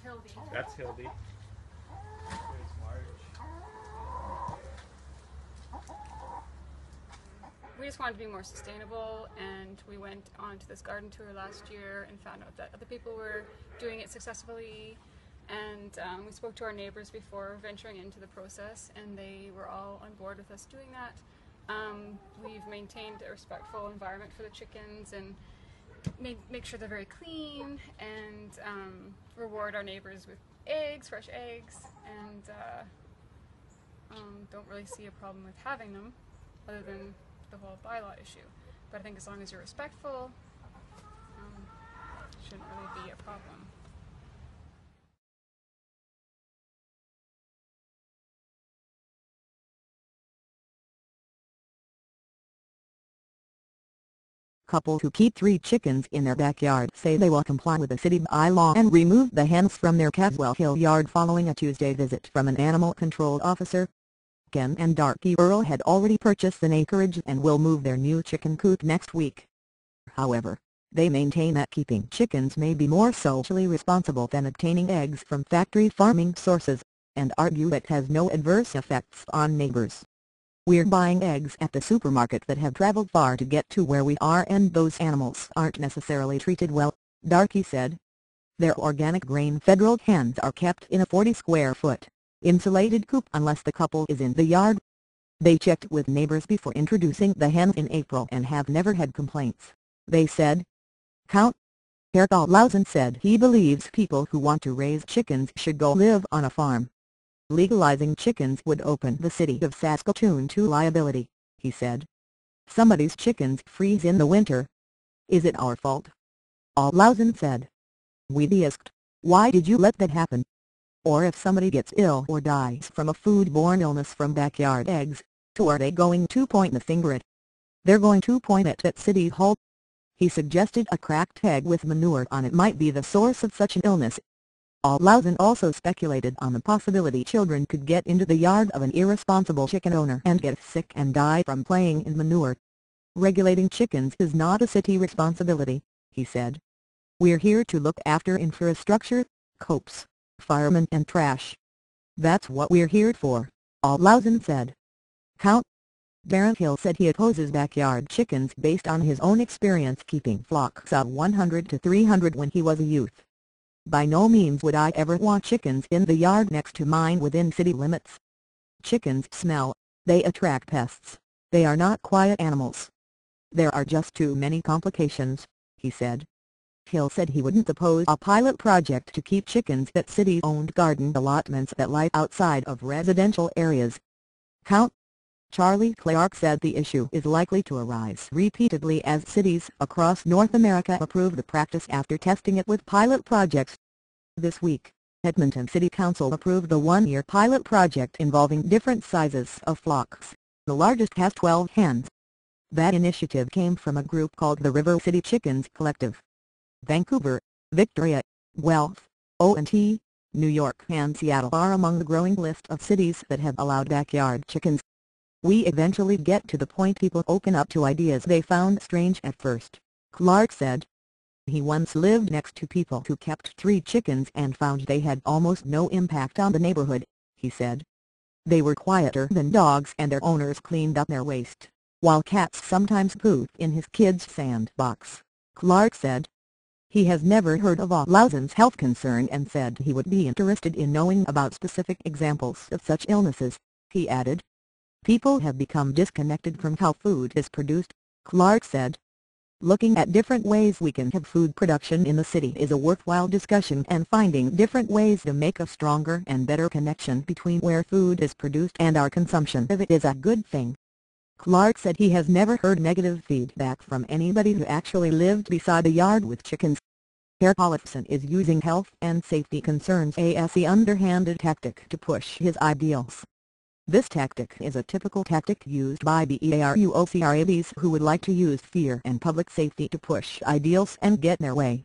Hildy. That's Hildy. We just wanted to be more sustainable, and we went on to this garden tour last year and found out that other people were doing it successfully, and we spoke to our neighbors before venturing into the process, and they were all on board with us doing that. We've maintained a respectful environment for the chickens and make sure they're very clean, and reward our neighbors with eggs, fresh eggs, and don't really see a problem with having them other than the whole bylaw issue. But I think as long as you're respectful, shouldn't really be a problem. Couples who keep 3 chickens in their backyard say they will comply with the city bylaw and remove the hens from their Caswell Hill yard following a Tuesday visit from an animal control officer. Ken and Darky Earl had already purchased an acreage and will move their new chicken coop next week. However, they maintain that keeping chickens may be more socially responsible than obtaining eggs from factory farming sources, and argue it has no adverse effects on neighbors. "We're buying eggs at the supermarket that have traveled far to get to where we are, and those animals aren't necessarily treated well," Darky said. Their organic grain-fed hens are kept in a 40-square-foot insulated coop unless the couple is in the yard. They checked with neighbors before introducing the hens in April and have never had complaints, they said. Count Eric Olauson said he believes people who want to raise chickens should go live on a farm. "Legalizing chickens would open the city of Saskatoon to liability," he said. "Somebody's chickens freeze in the winter. Is it our fault?" Olauson said. "We asked, why did you let that happen? Or if somebody gets ill or dies from a foodborne illness from backyard eggs, who are they going to point the finger at? They're going to point it at City Hall." He suggested a cracked egg with manure on it might be the source of such an illness. Olauson also speculated on the possibility children could get into the yard of an irresponsible chicken owner and get sick and die from playing in manure. "Regulating chickens is not a city responsibility," he said. "We're here to look after infrastructure, copes, firemen and trash. That's what we're here for," Olauson said. Count Darren Hill said he opposes backyard chickens based on his own experience keeping flocks of 100 to 300 when he was a youth. "By no means would I ever want chickens in the yard next to mine within city limits. Chickens smell, they attract pests, they are not quiet animals. There are just too many complications," he said. Hill said he wouldn't oppose a pilot project to keep chickens at city-owned garden allotments that lie outside of residential areas. Count Charlie Clark said the issue is likely to arise repeatedly as cities across North America approve the practice after testing it with pilot projects. This week, Edmonton City Council approved a 1-year pilot project involving different sizes of flocks. The largest has 12 hens. That initiative came from a group called the River City Chickens Collective. Vancouver, Victoria, Guelph, O&T, New York and Seattle are among the growing list of cities that have allowed backyard chickens. "We eventually get to the point people open up to ideas they found strange at first," Clark said. He once lived next to people who kept 3 chickens and found they had almost no impact on the neighborhood, he said. "They were quieter than dogs and their owners cleaned up their waste, while cats sometimes pooped in his kids' sandbox," Clark said. He has never heard of Olauson's health concern and said he would be interested in knowing about specific examples of such illnesses, he added. "People have become disconnected from how food is produced," Clark said. "Looking at different ways we can have food production in the city is a worthwhile discussion, and finding different ways to make a stronger and better connection between where food is produced and our consumption of it is a good thing." Clark said he has never heard negative feedback from anybody who actually lived beside a yard with chickens. Eric Olauson is using health and safety concerns as the underhanded tactic to push his ideals. This tactic is a typical tactic used by bureaucrats who would like to use fear and public safety to push ideals and get their way.